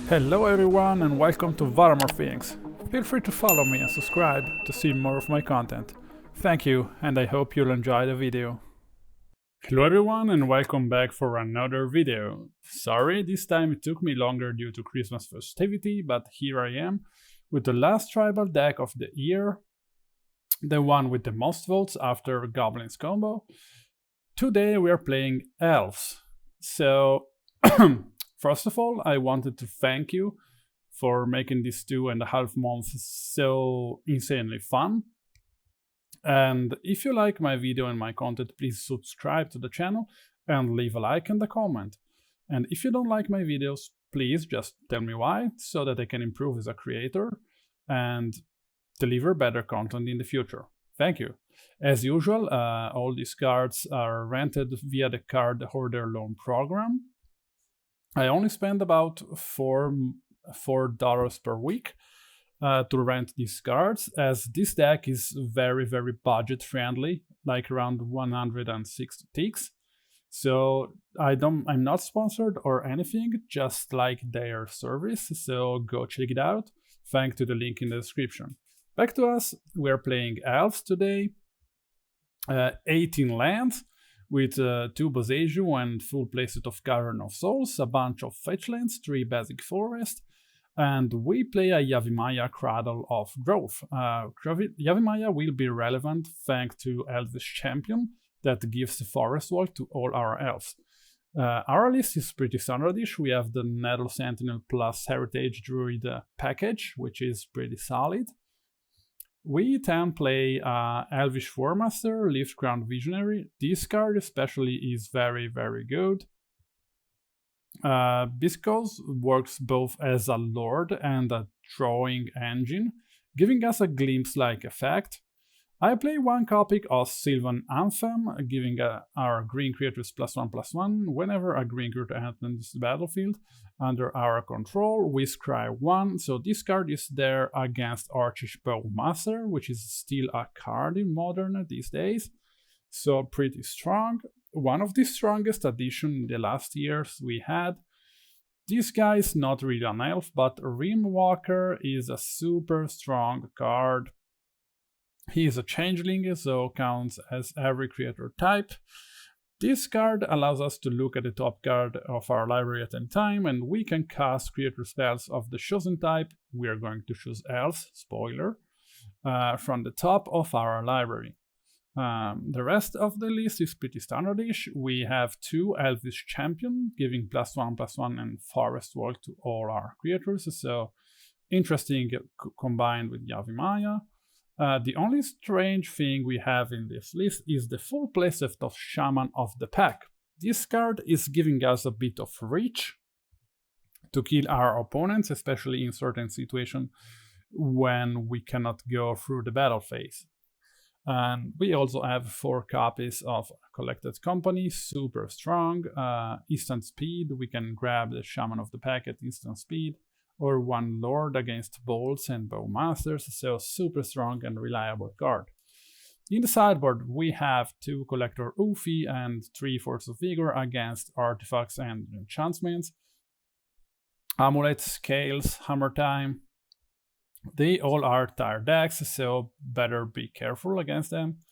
Hello everyone and welcome to Varamore Things. Feel free to follow me and subscribe to see more of my content. Thank you, and I hope you'll enjoy the video. Hello everyone and welcome back for another video. Sorry, this time it took me longer due to Christmas festivity, but here I am with the last tribal deck of the year, the one with the most votes after Goblins combo. Today we are playing Elves. So, first of all, I wanted to thank you for making these 2.5 months so insanely fun. And if you like my video and my content, please subscribe to the channel and leave a like and a comment. And if you don't like my videos, please just tell me why, so that I can improve as a creator and deliver better content in the future. Thank you. As usual, all these cards are rented via the Card Hoarder Loan program. I only spend about $4 per week to rent these cards, as this deck is very budget friendly, like around 160 ticks. So I'm not sponsored or anything, just like their service, so go check it out. Thanks to the link in the description. Back to us, we're playing Elves today. 18 lands with 2 Boseiju and full playset of Cavern of Souls, a bunch of fetch lands, 3 basic forest, and we play a Yavimaya Cradle of Growth. Yavimaya will be relevant thanks to Elvish Champion that gives the forest walk to all our elves. Our list is pretty standardish. We have the Nettle Sentinel plus Heritage Druid package, which is pretty solid. We then play Elvish Warmaster, Leaf-Crowned Visionary. This card especially is very good. Because works both as a lord and a drawing engine, giving us a glimpse-like effect. I play 1 copy of Sylvan Anthem, giving our green creatures +1/+1 whenever a green creature enters the battlefield under our control. We scry 1, so this card is there against Elvish Warmaster, which is still a card in Modern these days, so pretty strong. One of the strongest additions in the last years we had. This guy is not really an elf, but Realmwalker is a super strong card. He is a changeling, so counts as every creature type. This card allows us to look at the top card of our library at any time, and we can cast creature spells of the chosen type. We are going to choose Elves, spoiler, from the top of our library. The rest of the list is pretty standardish. We have 2 Elvish Champion, giving +1/+1 and Forest Walk to all our creatures, so interesting combined with Yavimaya. The only strange thing we have in this list is the full playset of Shaman of the Pack. This card is giving us a bit of reach to kill our opponents, especially in certain situations when we cannot go through the battle phase. And we also have 4 copies of Collected Company, super strong. Instant speed, we can grab the Shaman of the Pack at instant speed, or 1 Lord against Bolts and Bowmasters, so super strong and reliable card. In the sideboard, we have 2 Collector Ouphe and 3 Force of Vigor against artifacts and enchantments. Amulets, Scales, Hammer Time. They all are tier decks, so better be careful against them.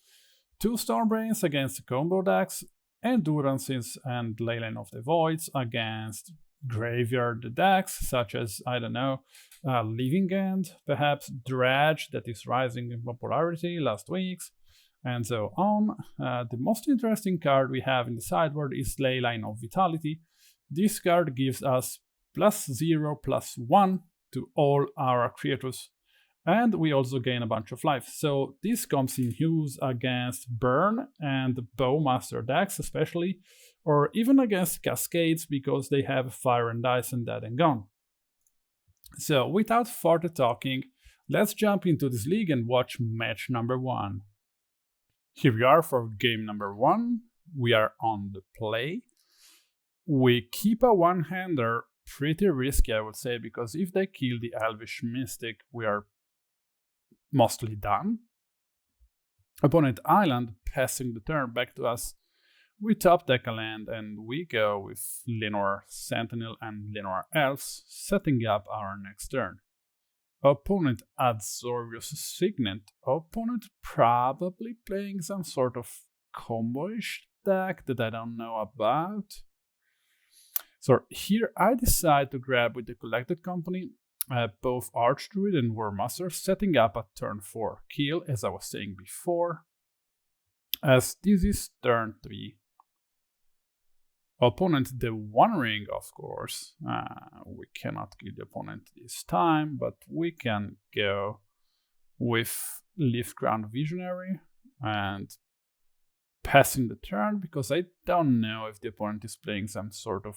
2 Stormbrains against combo decks, Endurances and Leyline of the Voids against graveyard decks, such as, I don't know, Living End, perhaps Dredge, that is rising in popularity last weeks, and so on. The most interesting card we have in the sideboard is Leyline of Vitality. This card gives us +0/+1 to all our creatures, and we also gain a bunch of life. So this comes in use against Burn and Bowmaster decks especially, or even against Cascades because they have Fire and Ice and Dead and Gone. So without further talking, let's jump into this league and watch match number 1. Here we are for game number 1. We are on the play. We keep a one-hander, pretty risky I would say, because if they kill the Elvish Mystic, we are mostly done. Opponent Island passing the turn back to us we top deck a land and we go with Llanowar Sentinel and Llanowar Elves, setting up our next turn. Opponent Azorius Signet. Opponent probably playing some sort of combo-ish deck that I don't know about. So here I decide to grab with the Collected Company both Archdruid and Warmaster, setting up a turn 4 kill, as I was saying before, as this is turn 3. Opponent the One Ring, of course. We cannot kill the opponent this time, but we can go with Leafground Visionary and passing the turn, because I don't know if the opponent is playing some sort of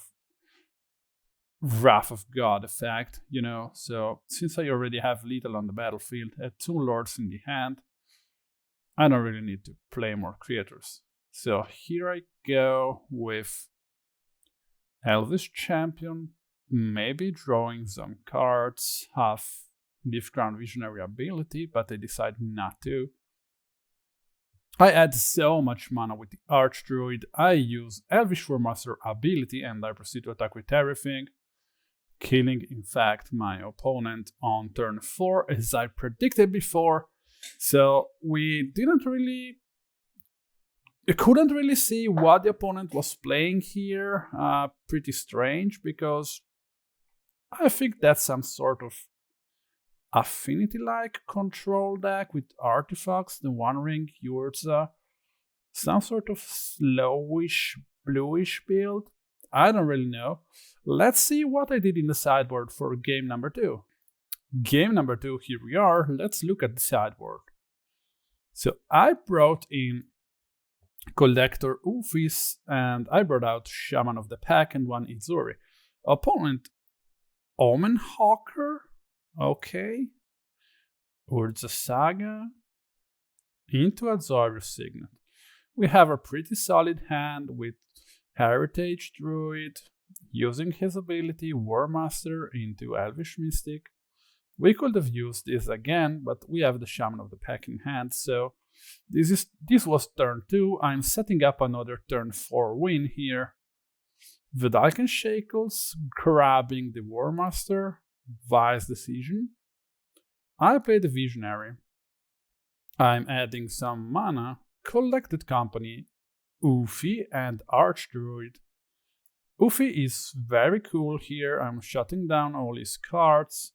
Wrath of God effect, you know. So since I already have lethal on the battlefield and 2 lords in the hand, I don't really need to play more creatures. So here I go with Elvish Champion, maybe drawing some cards, have Leafground Visionary ability, but I decide not to. I add so much mana with the Archdruid, I use Elvish Warmaster ability and I proceed to attack with everything, killing in fact my opponent on turn 4 as I predicted before. So we couldn't really see what the opponent was playing here. Pretty strange, because I think that's some sort of affinity-like control deck with artifacts, the One Ring, Urza, some sort of slowish, bluish build. I don't really know. Let's see what I did in the sideboard for game number 2. Game number 2, here we are. Let's look at the sideboard. So I brought in Collector Ouphe and I brought out Shaman of the Pack and 1 Ezuri. Opponent Omen Hawker, okay. Urza Saga into Azorius Signet. We have a pretty solid hand with Heritage Druid, using his ability Warmaster into Elvish Mystic. We could have used this again, but we have the Shaman of the Pack in hand, so this was turn 2. I'm setting up another turn 4 win here. Vedalken Shackles, grabbing the Warmaster, wise decision. I play the Visionary. I'm adding some mana, Collected Company, Ouphe and Archdruid. Ouphe is very cool here. I'm shutting down all his cards.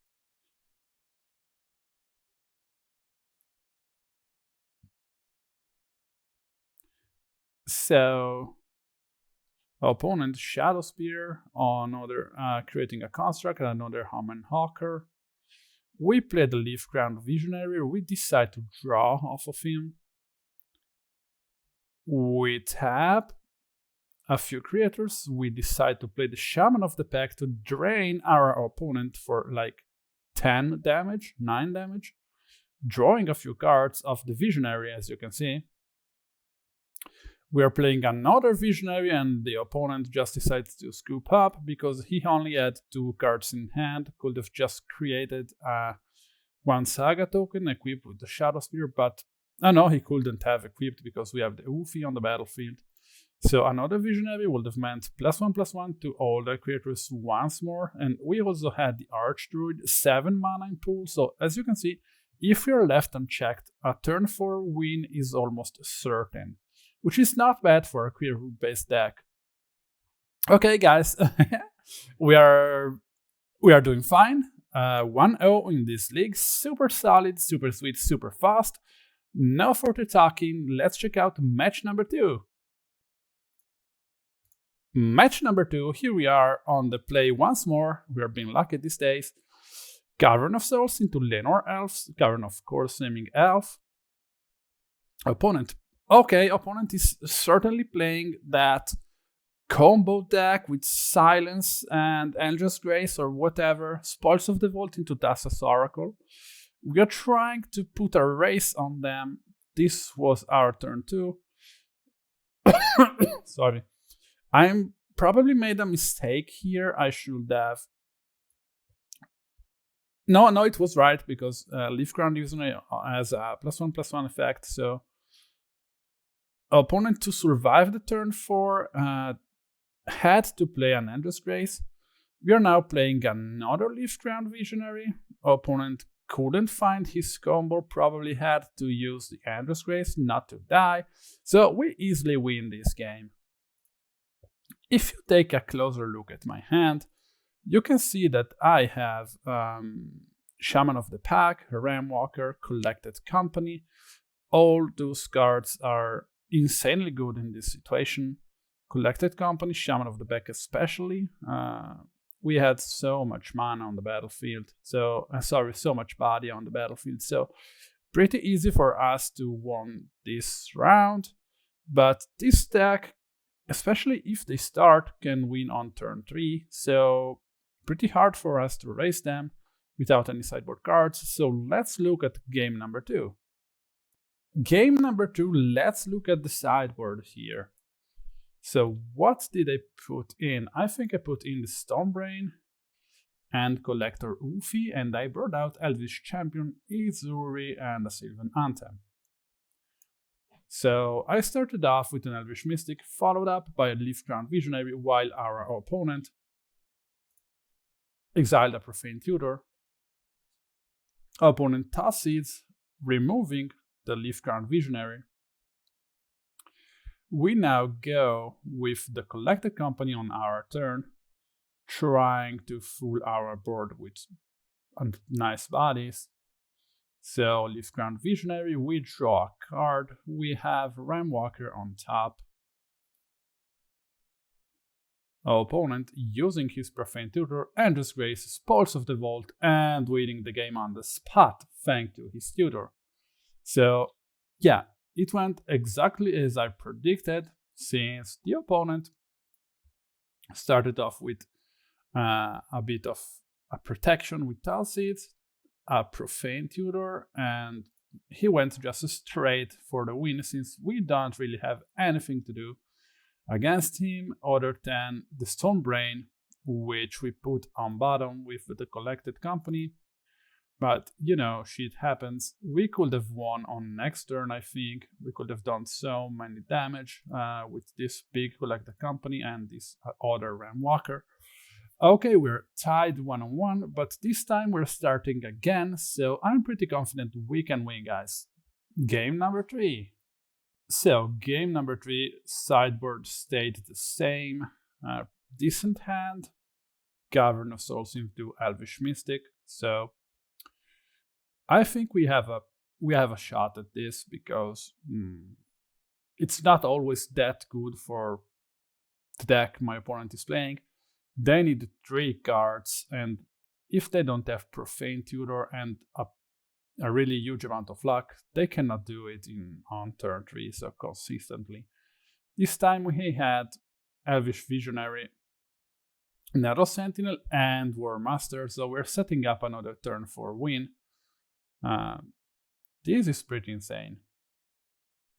So, opponent Shadow Spear, another creating a construct, and another Omen Hawker. We play the Leafground Visionary. We decide to draw off of him. We tap a few creatures. We decide to play the Shaman of the Pack to drain our opponent for like 10 damage, 9 damage, drawing a few cards of the Visionary, as you can see. We are playing another Visionary and the opponent just decides to scoop up because he only had 2 cards in hand, could have just created 1 Saga token equipped with the Shadow Spear, but no, he couldn't have equipped because we have the Ouphe on the battlefield. So another Visionary would have meant +1/+1 to all the creatures once more, and we also had the Archdruid, 7 mana in pool, so as you can see, if you're left unchecked, a turn 4 win is almost certain, which is not bad for a creature-based deck. Okay, guys, we are doing fine. 1-0 in this league, super solid, super sweet, super fast. No further talking, let's check out match number 2. Match number 2, here we are on the play once more. We are being lucky these days. Cavern of Souls into Llanowar Elves. Cavern, of course, naming Elf. Opponent. Okay, opponent is certainly playing that combo deck with Silence and Angels Grace or whatever. Spoils of the Vault into Thassa's Oracle. We are trying to put a race on them. This was our turn 2. Sorry. I'm probably made a mistake here. I should have... No, it was right, because Leafground Visionary has a +1/+1 effect, so... Opponent, to survive the turn 4, had to play an Endless Grace. We are now playing another Leafground Visionary. Opponent couldn't find his combo, probably had to use the Endless Grace not to die, so we easily win this game. If you take a closer look at my hand, you can see that I have Shaman of the Pack, Realmwalker, Collected Company. All those cards are insanely good in this situation. Collected Company, Shaman of the Pack especially. We had so much mana on the battlefield, so much body on the battlefield, so pretty easy for us to win this round. But this deck, especially if they start, can win on turn 3, so pretty hard for us to raise them without any sideboard cards. So let's look at game number 2. Game number 2, let's look at the sideboard here. So what did I put in? I think I put in the Stonebrain and Collector Ouphe, and I brought out Elvish Champion, Ezuri, and a Sylvan Anthem. So I started off with an Elvish Mystic, followed up by a Leafground Visionary, while our opponent exiled a Profane Tutor. Our opponent tossed seeds, removing the Leafground Visionary. We now go with the Collected Company on our turn, trying to fool our board with nice bodies. So Leafground Visionary, we draw a card, we have Realmwalker on top. Our opponent, using his Profane Tutor, Endless Grace, Pulse of the Vault, and winning the game on the spot thanks to his tutor. So yeah, it went exactly as I predicted, since the opponent started off with a bit of a protection with Tall Seeds, a Profane Tutor, and he went just straight for the win, since we don't really have anything to do against him other than the Stonebrain, which we put on bottom with the Collected Company. But, you know, shit happens. We could have won on next turn, I think. We could have done so many damage with this big Collected Company and this other Realmwalker. Okay, we're tied 1-on-1, but this time we're starting again, so I'm pretty confident we can win, guys. Game number 3. So, game number 3, sideboard stayed the same. Decent hand. Cavern of Souls into Elvish Mystic. So I think we have a shot at this, because it's not always that good for the deck my opponent is playing. They need 3 cards, and if they don't have Profane Tutor and a really huge amount of luck, they cannot do it on turn 3 so consistently. This time we had Elvish Visionary, Nettle Sentinel, and Warmaster, so we're setting up another turn 4 win. This is pretty insane.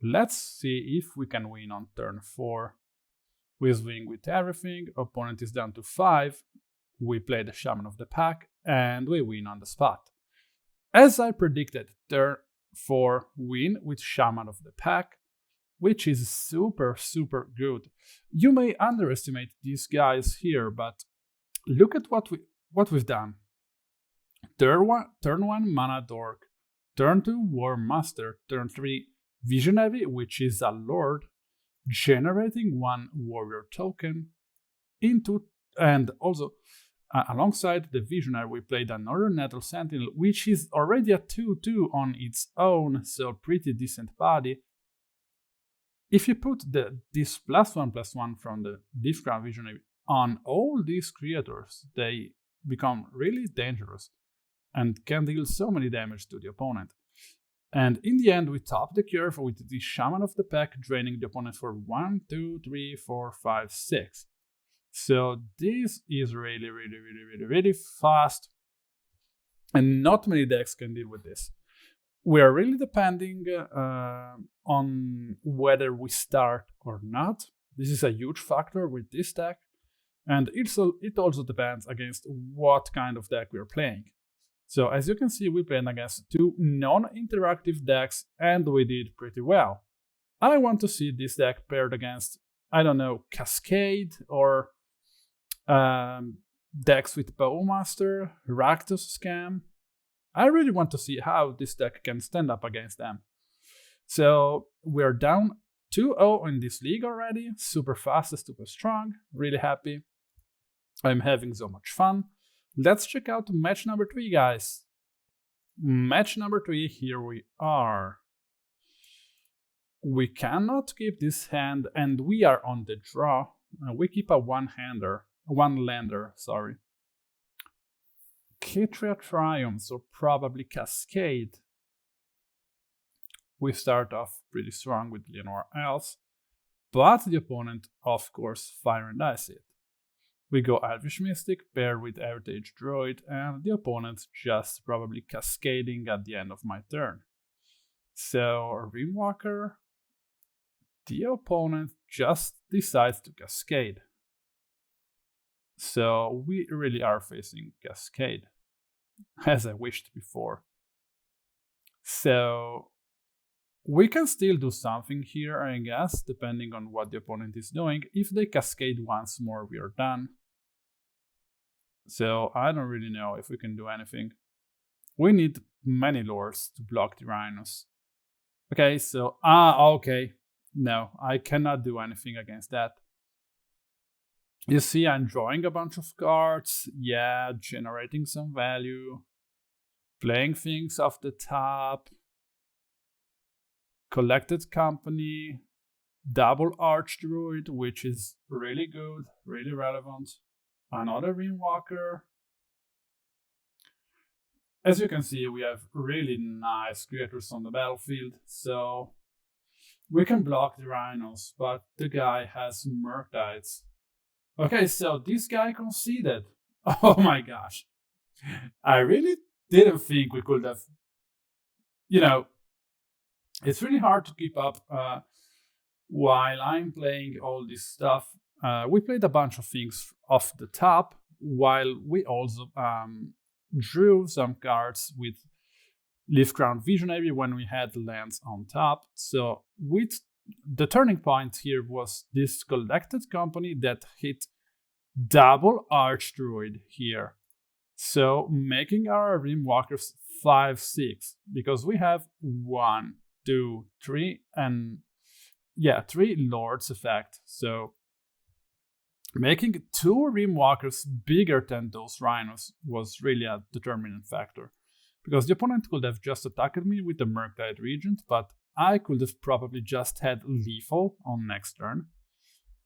Let's see if we can win on turn 4. We swing with everything, opponent is down to 5, we play the Shaman of the Pack, and we win on the spot. As I predicted, turn 4 win with Shaman of the Pack, which is super good. You may underestimate these guys here, but look at what we've done. Turn 1 Mana Dork, turn 2 Warmaster, turn 3 Visionary, which is a Lord, generating 1 Warrior token and also alongside the Visionary we played another Nettle Sentinel, which is already a 2/2 on its own, so pretty decent body. If you put this +1/+1 from the Leafground Visionary on all these creatures, they become really dangerous and can deal so many damage to the opponent. And in the end, we top the curve with the Shaman of the Pack, draining the opponent for 1, 2, 3, 4, 5, 6. So this is really fast, and not many decks can deal with this. We are really depending on whether we start or not. This is a huge factor with this deck, and it also depends against what kind of deck we are playing. So as you can see, we played against 2 non-interactive decks, and we did pretty well. I want to see this deck paired against, I don't know, Cascade or decks with Bowmaster, Rakdos Scam. I really want to see how this deck can stand up against them. So we're down 2-0 in this league already. Super fast, super strong. Really happy. I'm having so much fun. Let's check out match number 3, guys. Match number 3, here we are. We cannot keep this hand, and we are on the draw. We keep a one-lander, sorry. Kitria Triumphs, or probably Cascade. We start off pretty strong with Llanowar Elves, but the opponent, of course, Fire and Ice it. We go Elvish Mystic paired with Heritage Druid, and the opponent just probably cascading at the end of my turn. So, Realmwalker, the opponent just decides to cascade. So, we really are facing Cascade, as I wished before. So, we can still do something here, I guess, depending on what the opponent is doing. If they cascade once more, we are done. So I don't really know if we can do anything. We need many lords to block the Rhinos. Okay, so, okay. No, I cannot do anything against that. You see, I'm drawing a bunch of cards. Yeah, generating some value. Playing things off the top. Collected Company. Double Archdruid, which is really good, really relevant. Another Realmwalker. As you can see, we have really nice creatures on the battlefield, so we can block the Rhinos, but the guy has Murktides. Okay, so this guy conceded. Oh my gosh. I really didn't think we could have, it's really hard to keep up while I'm playing all this stuff. We played a bunch of things off the top, while we also drew some cards with Leafcrown Visionary when we had lands on top. So the turning point here was this Collected Company that hit double Archdruid here. So making our Realmwalkers 5/6, because we have 1, 2, 3, and 3 Lords effect. So making 2 Realmwalkers bigger than those Rhinos was really a determinant factor. Because the opponent could have just attacked me with the Murktide Regent, but I could have probably just had lethal on next turn.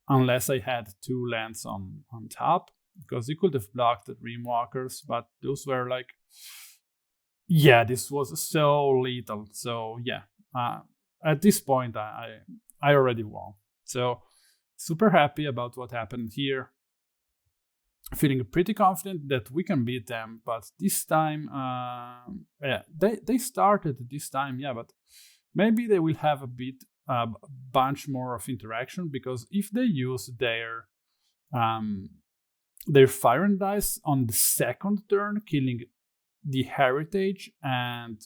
Unless I had 2 lands on top. Because he could have blocked the Realmwalkers, but those were like... Yeah, this was so lethal. So yeah, at this point I already won. So super happy about what happened here. Feeling pretty confident that we can beat them, but this time, they started this time, but maybe they will have a bunch more of interaction, because if they use their Fire and Ice on the second turn, killing the Heritage and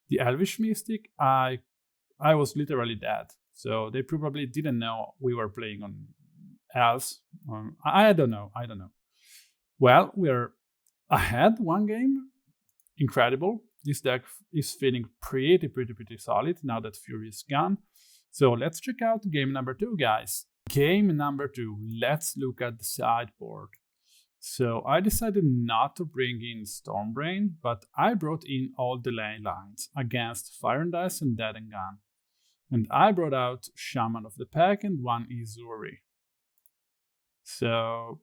the Elvish Mystic, I was literally dead. So they probably didn't know we were playing on Elves. I don't know. Well, we're ahead 1 game. Incredible. This deck is feeling pretty solid now that Fury is gone. So let's check out game number 2, guys. Game number 2. Let's look at the sideboard. So I decided not to bring in Stormbrain, but I brought in all the ley lines against Fire and Ice and Dead and Gone. And I brought out Shaman of the Pack and 1 Ezuri. So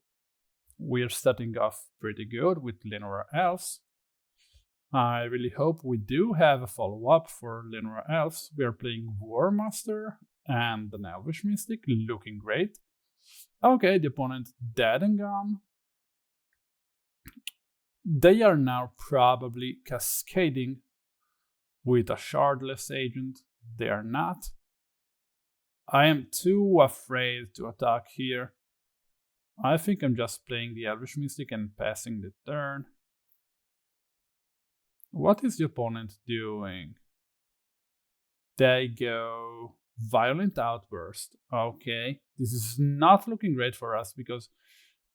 we're starting off pretty good with Llanowar Elves. I really hope we do have a follow-up for Llanowar Elves. We are playing Warmaster and an Elvish Mystic, looking great. Okay, the opponent Dead and Gone. They are now probably cascading with a Shardless Agent. They are not. I am too afraid to attack here. I think I'm just playing the Elvish Mystic and passing the turn. What is the opponent doing? They go Violent Outburst. Okay, this is not looking great for us, because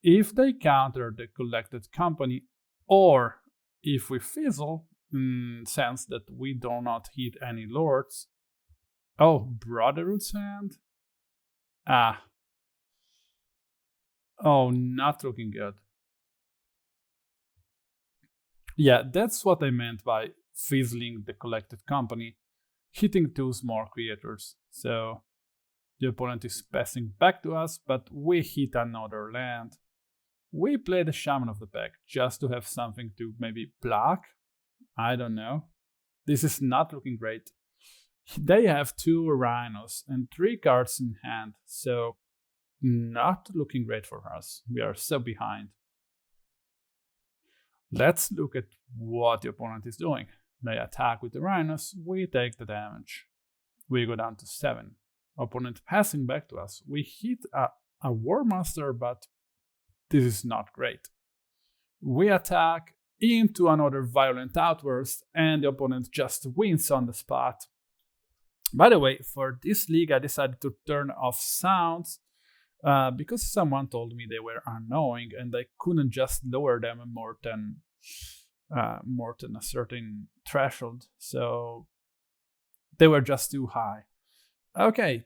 if they counter the Collected Company, or if we fizzle, in sense that we do not hit any lords. Oh, Brotherhood's Hand? Ah. Oh, not looking good. Yeah, that's what I meant by fizzling the Collected Company, hitting 2 small creatures. So the opponent is passing back to us, but we hit another land. We play the Shaman of the pack just to have something to maybe block. I don't know. This is not looking great. They have 2 Rhinos and 3 cards in hand, so not looking great for us. We are so behind. Let's look at what the opponent is doing. They attack with the Rhinos, we take the damage. We go down to 7. Opponent passing back to us. We hit a Warmaster, but this is not great. We attack into another Violent Outburst, and the opponent just wins on the spot. By the way, for this league I decided to turn off sounds because someone told me they were annoying and I couldn't just lower them more than a certain threshold, so they were just too high. Okay,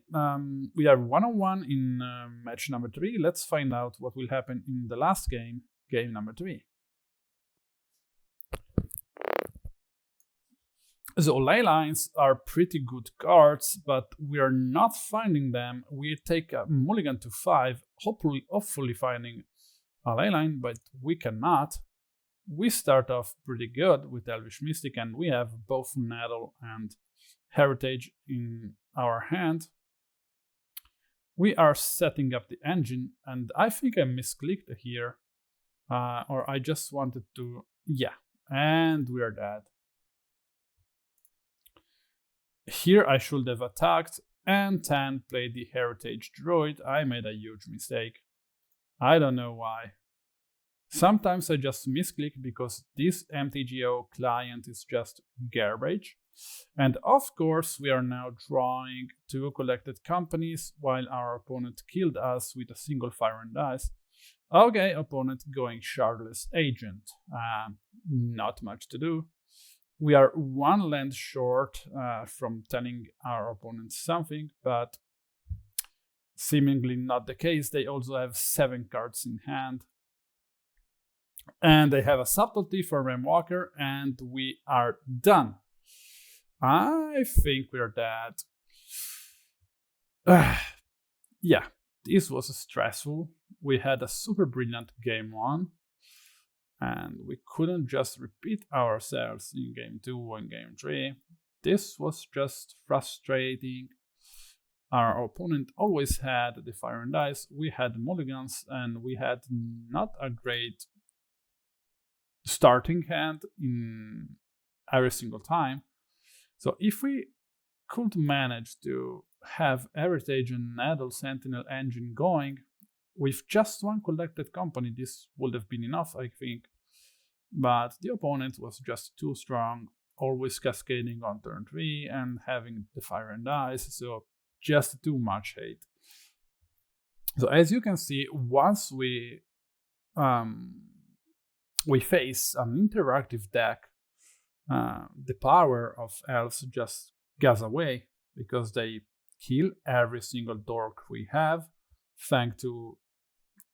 we are 1-on-1 in match number 3. Let's find out what will happen in the last game, game number 3. So Leylines are pretty good cards, but we are not finding them. We take a mulligan to 5, hopefully finding a Leyline, but we cannot. We start off pretty good with Elvish Mystic, and we have both Nettle and Heritage in our hand. We are setting up the engine, and I think I misclicked here, or I just wanted to, yeah, and we are dead. Here I should have attacked and 10 played the Heritage Druid. I made a huge mistake. I don't know why. Sometimes I just misclick because this MTGO client is just garbage. And of course we are now drawing 2 Collected Companies while our opponent killed us with a single Fire and Dice. Okay, opponent going Shardless Agent. Not much to do. We are 1 land short from telling our opponent something, but seemingly not the case. They also have 7 cards in hand. And they have a Subtlety for Realmwalker, and we are done. I think we're dead. Yeah, this was stressful. We had a super brilliant game 1. And we couldn't just repeat ourselves in game 2 and game 3. This was just frustrating. Our opponent always had the Fire and Dice, we had mulligans, and we had not a great starting hand in every single time. So if we could manage to have Heritage and Nettle Sentinel engine going, with just 1 Collected Company, this would have been enough, I think. But the opponent was just too strong, always cascading on turn 3 and having the Fire and Dice, so just too much hate. So as you can see, once we face an interactive deck, the power of elves just goes away, because they kill every single dork we have, thanks to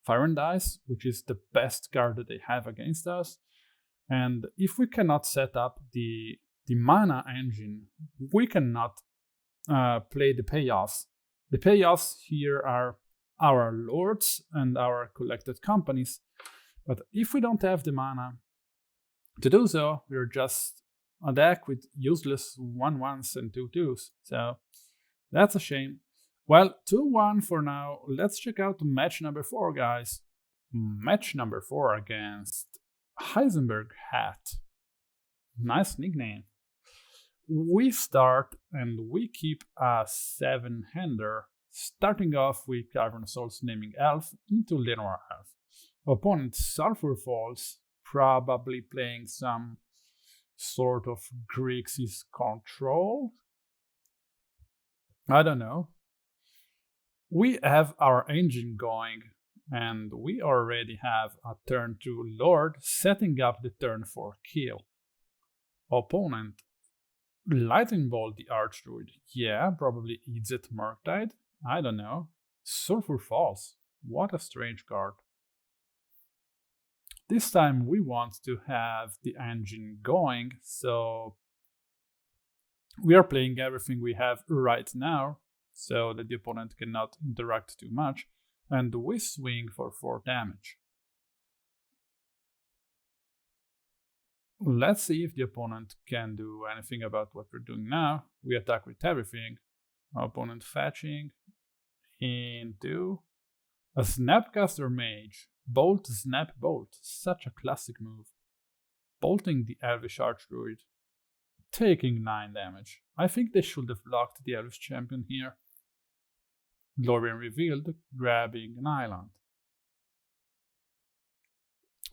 Fire and Dice, which is the best card that they have against us. And if we cannot set up the mana engine, we cannot play the payoffs. The payoffs here are our lords and our Collected Companies. But if we don't have the mana to do so, we're just a deck with useless 1/1s and 2/2s. So that's a shame. Well, 2-1 for now. Let's check out match number 4, guys. Match number 4 against Heisenberg Hat. Nice nickname. We start and we keep a 7-hander, starting off with Cavern of Souls naming Elf into Llanowar Elves. Opponent Sulfur Falls, probably playing some sort of Grixis control. I don't know. We have our engine going, and we already have a turn 2 Lord setting up the turn 4 kill. Opponent Lightning Bolt the Archdruid. Yeah, probably Izzet Murktide. I don't know. Sulfur Falls. What a strange card. This time we want to have the engine going, so we are playing everything we have right now, so that the opponent cannot interact too much, and we swing for 4 damage. Let's see if the opponent can do anything about what we're doing now. We attack with everything. Our opponent fetching into a Snapcaster Mage. Bolt, Snap, Bolt. Such a classic move. Bolting the Elvish Archdruid. Taking 9 damage. I think they should have blocked the Elvish Champion here. Lorien revealed, grabbing an island.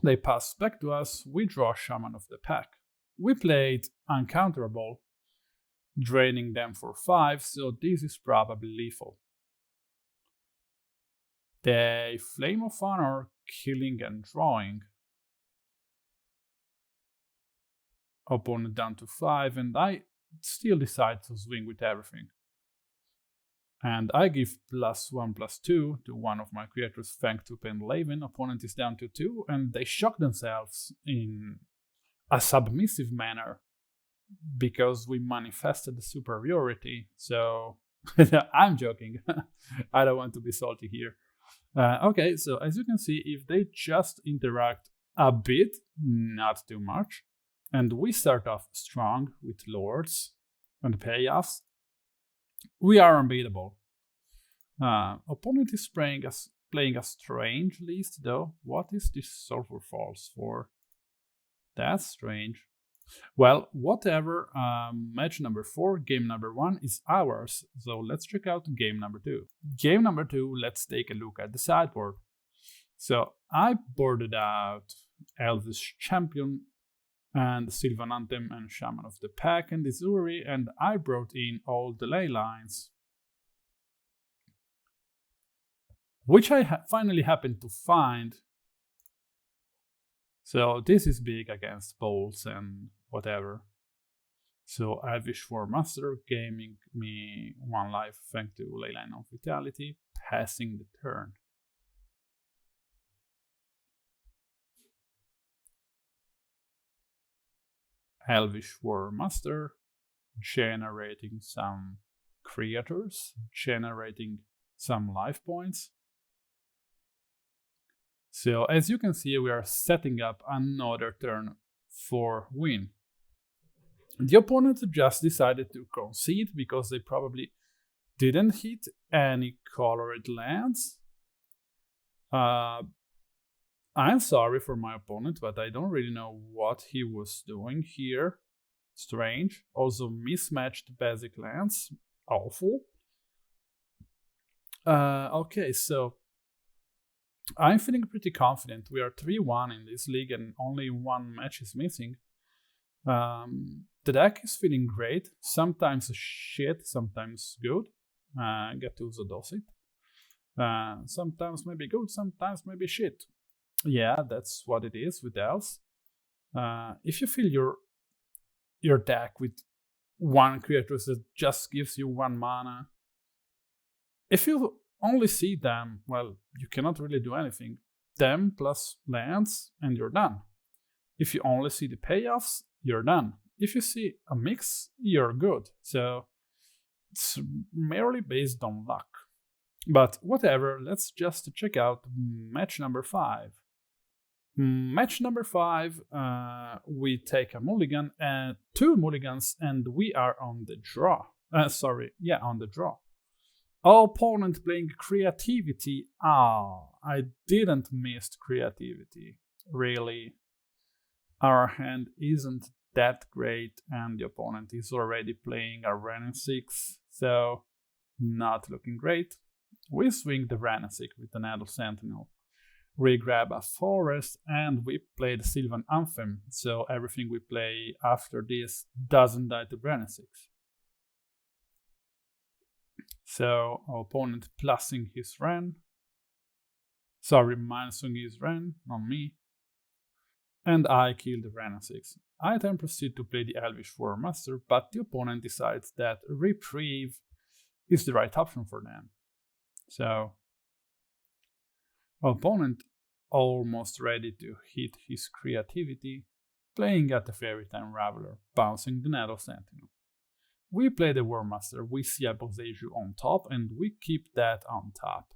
They pass back to us, we draw Shaman of the Pack. We played Uncounterable, draining them for 5, so this is probably lethal. They Flame of Honor, killing and drawing. Opponent down to 5, and I still decide to swing with everything. And I give +1/+2 to one of my creatures thanks to Pendelhaven. Opponent is down to 2, and they shock themselves in a submissive manner because we manifested the superiority. So I'm joking. I don't want to be salty here. Okay, so as you can see, if they just interact a bit, not too much, and we start off strong with lords and payoffs, we are unbeatable. Opponent is playing a strange list though. What is this Sulfur Falls for? That's strange. Well, whatever. Match number 4, game number 1 is ours. So let's check out game number 2. Game number 2, let's take a look at the sideboard. So I boarded out Elvish Champion and Sylvan Anthem and Shaman of the Pack and Ezuri, and I brought in all the ley lines, which I finally happened to find. So this is big against bolts and whatever. So Elvish Warmaster gaining me 1 life thanks to Leyline of Vitality, passing the turn. Elvish Warmaster, generating some creatures, generating some life points. So as you can see, we are setting up another turn for win. The opponent just decided to concede because they probably didn't hit any colored lands. I'm sorry for my opponent, but I don't really know what he was doing here. Strange. Also mismatched basic lands. Awful. Okay, so I'm feeling pretty confident. We are 3-1 in this league and only 1 match is missing. The deck is feeling great. Sometimes shit, sometimes good. Gattuso does it. Sometimes maybe good, sometimes maybe shit. Yeah, that's what it is with elves. If you fill your deck with 1 creature that just gives you 1 mana, if you only see them, well, you cannot really do anything. Them plus lands, and you're done. If you only see the payoffs, you're done. If you see a mix, you're good. So it's merely based on luck. But whatever, let's just check out match number 5. Match number 5, we take a mulligan and 2 mulligans, and we are on the draw. On the draw. Opponent playing creativity. I didn't miss creativity. Really, our hand isn't that great, and the opponent is already playing a Renin 6, so not looking great. We swing the Renin 6 with the Nettle Sentinel. We grab a forest, and we play the Sylvan Anthem, so everything we play after this doesn't die to Renin 6. So our opponent minusing his Ren, not me. And I kill the Ren 6. I then proceed to play the Elvish Warmaster, but the opponent decides that Reprieve is the right option for them. So our opponent almost ready to hit his creativity, playing at the Fairy Time Raveler, bouncing the Nettle Sentinel. We play the Warmaster, we see a Boseiju on top, and we keep that on top.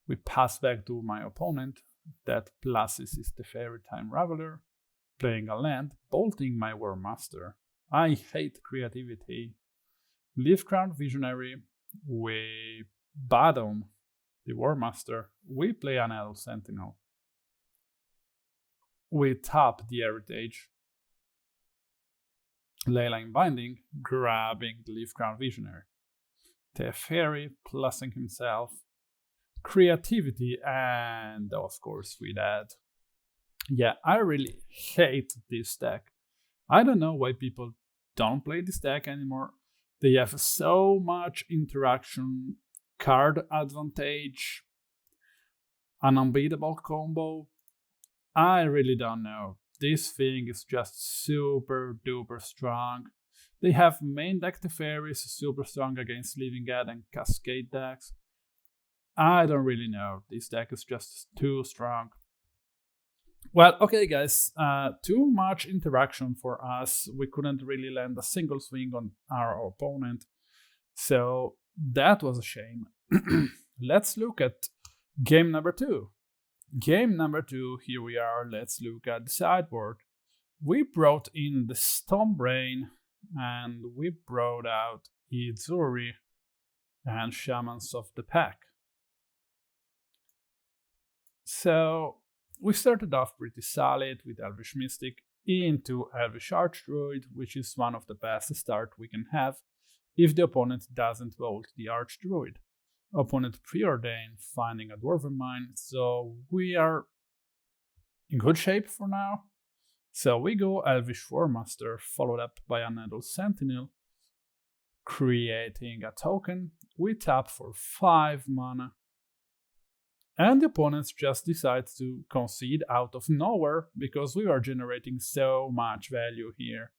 We pass back to my opponent, that pluses is the Fairy Time Raveler, playing a land, bolting my Warmaster. I hate creativity. Leafcrown Visionary, we bottom the Warmaster, we play an Nettle Sentinel. We tap the Heritage, Leyline Binding, grabbing the Leafcrown Visionary. Teferi plusing himself, creativity, and of course we dead. Yeah, I really hate this deck. I don't know why people don't play this deck anymore. They have so much interaction, card advantage, an unbeatable combo. I really don't know. This thing is just super duper strong. They have main deck Teferi, super strong against Living Dead and Cascade decks. I don't really know. This deck is just too strong. Well, okay guys, too much interaction for us. We couldn't really land a single swing on our opponent. So that was a shame. Let's look at game number 2. Game number 2, here we are. Let's look at the sideboard. We brought in the Stonebrain and we brought out Ezuri and Shamans of the Pack. So we started off pretty solid with Elvish Mystic into Elvish Archdruid, which is one of the best start we can have if the opponent doesn't vote the Archdruid. Opponent preordain, finding a Dwarven Mine, so we are in good shape for now. So we go Elvish Warmaster, followed up by a Nettle Sentinel, creating a token. We tap for 5 mana. And the opponents just decide to concede out of nowhere because we are generating so much value here.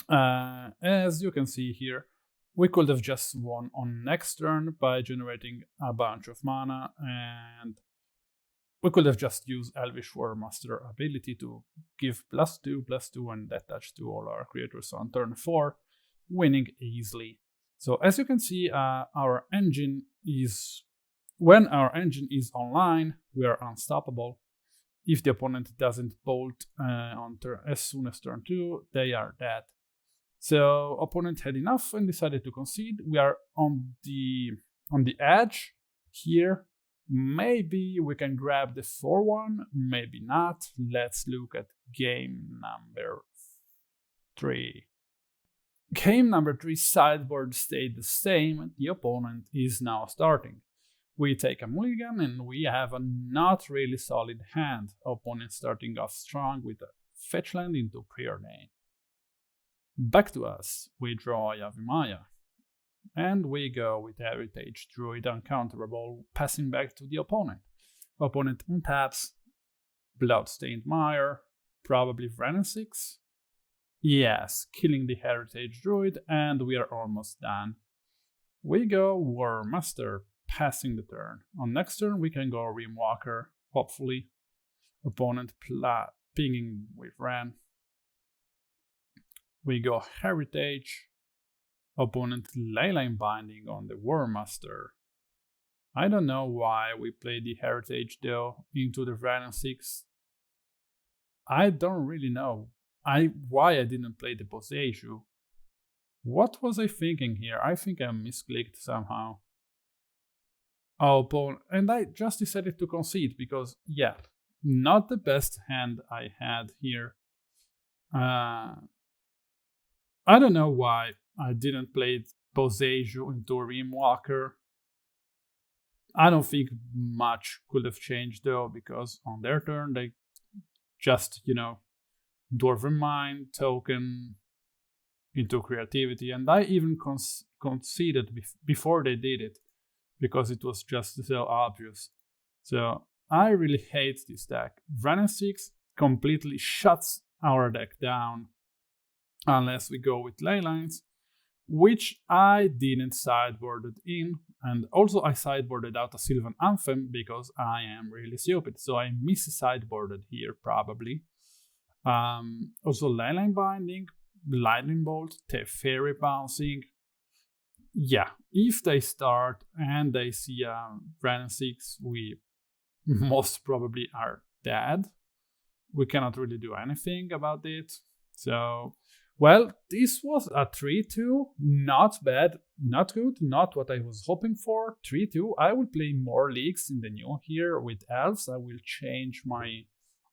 As you can see here, we could have just won on next turn by generating a bunch of mana, and we could have just used Elvish Warmaster ability to give +2/+2 and attach to all our creatures on turn 4, winning easily. So as you can see, our engine is... When our engine is online, we are unstoppable. If the opponent doesn't bolt as soon as turn 2, they are dead. So opponent had enough and decided to concede. We are on the edge here. Maybe we can grab the 4-1, maybe not. Let's look at game number 3. Game number 3 sideboard stayed the same. The opponent is now starting. We take a mulligan and we have a not really solid hand. Opponent starting off strong with a fetch land into Preordain. Back to us, we draw Yavimaya. And we go with Heritage Druid uncounterable, passing back to the opponent. Opponent untaps, Bloodstained Mire, probably Ren 6. Yes, killing the Heritage Druid, and we are almost done. We go Warmaster, passing the turn. On next turn we can go Realmwalker, hopefully. Opponent pinging with Ren. We go Heritage. Opponent Leyline Binding on the Warmaster. I don't know why we played the Heritage though into the Ren 6. I don't really know why I didn't play the Boseiju. What was I thinking here? I think I misclicked somehow. And I just decided to concede because, yeah, not the best hand I had here. I don't know why I didn't play Boseiju into Realmwalker. I don't think much could have changed though, because on their turn they just, Dwarven Mine, token into creativity, and I even conceded before they did it, because it was just so obvious. So I really hate this deck. Wrenn 6 completely shuts our deck down unless we go with Leylines, which I didn't sideboard it in, and also I sideboarded out a Sylvan Anthem because I am really stupid, so I mis-sideboarded here probably. Also Leyline Binding, Lightning Bolt, Teferi Bouncing. Yeah, if they start and they see Wrenn 6, we most probably are dead. We cannot really do anything about it. So, well, this was a 3-2. Not bad, not good, not what I was hoping for. 3-2. I will play more leagues in the new here with Elves. I will change my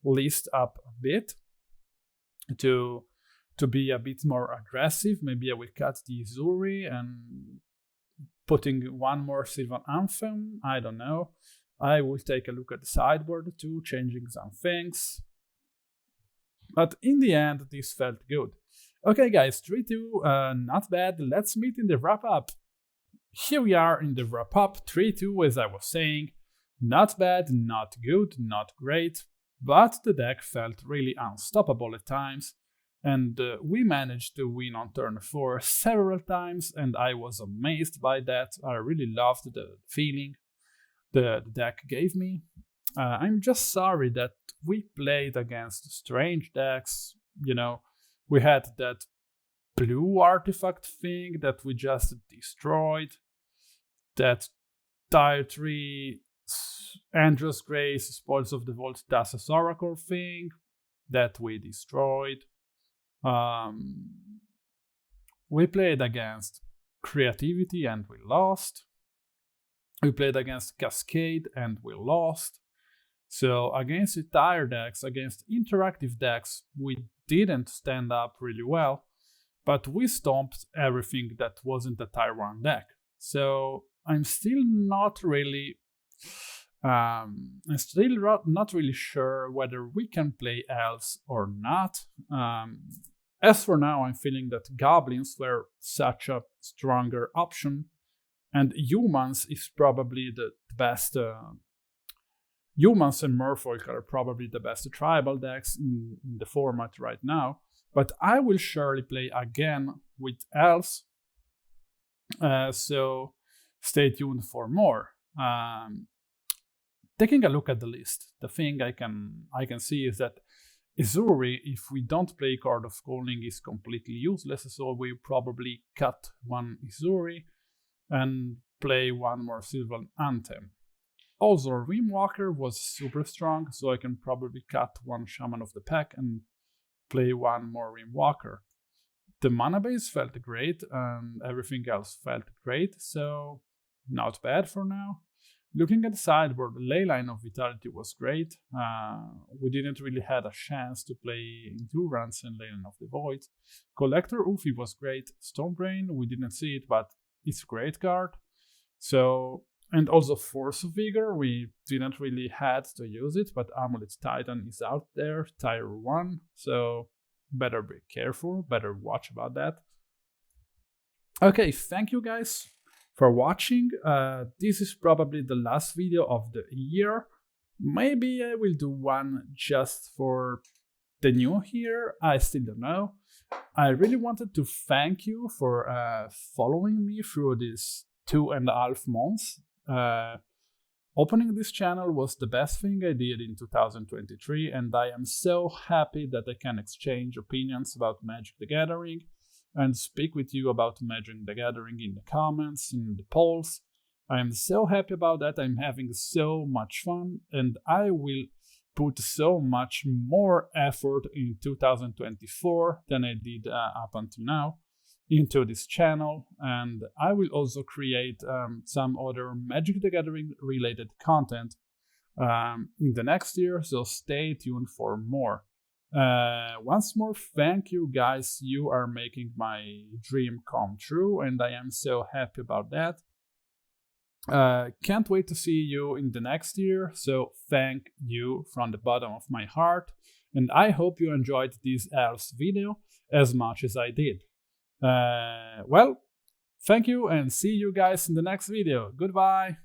list up a bit to be a bit more aggressive. Maybe I will cut the Ezuri and putting one more Sylvan Anthem. I don't know. I will take a look at the sideboard too, changing some things. But in the end, this felt good. Okay guys, 3-2, not bad. Let's meet in the wrap-up. Here we are in the wrap-up, 3-2 as I was saying. Not bad, not good, not great, but the deck felt really unstoppable at times. And we managed to win on turn 4 several times, and I was amazed by that. I really loved the feeling the deck gave me. I'm just sorry that we played against strange decks. You know, we had that blue artifact thing that we just destroyed, that Tier 3 Andros Grace Spoils of the Vault Thassa's Oracle thing that we destroyed. We played against Creativity and we lost. We played against Cascade and we lost. So against the tire decks, against interactive decks, we didn't stand up really well, but we stomped everything that wasn't a Tier 1 deck. So I'm still not really sure whether we can play Elves or not. As for now, I'm feeling that Goblins were such a stronger option, and Humans is probably the best. Humans and Merfolk are probably the best tribal decks in the format right now, but I will surely play again with Elves, so stay tuned for more. Taking a look at the list, the thing I can see is that Ezuri, if we don't play Card of Calling, is completely useless, so we probably cut one Ezuri and play one more Sylvan Anthem. Also, Realmwalker was super strong, so I can probably cut one Shaman of the Pack and play one more Realmwalker. The mana base felt great, and everything else felt great, so not bad for now. Looking at the sideboard, Leyline of Vitality was great. We didn't really had a chance to play Endurance and Leyline of the Void. Collector Ouphe was great. Stonebrain, we didn't see it, but it's a great card. So, and also Force of Vigor, we didn't really had to use it, but Amulet Titan is out there, Tier 1, so better be careful, better watch about that. Okay, thank you guys for watching. This is probably the last video of the year. Maybe I will do one just for the new year, I still don't know. I really wanted to thank you for following me through these 2.5 months. Opening this channel was the best thing I did in 2023, and I am so happy that I can exchange opinions about Magic the Gathering and speak with you about Magic the Gathering in the comments, in the polls. I am so happy about that. I'm having so much fun, and I will put so much more effort in 2024 than I did up until now into this channel, and I will also create some other Magic the Gathering related content in the next year, so stay tuned for more. Once more, thank you guys, you are making my dream come true, and I am so happy about that. Can't wait to see you in the next year, so thank you from the bottom of my heart, and I hope you enjoyed this Elves video as much as I did. Well, Thank you and see you guys in the next video. Goodbye!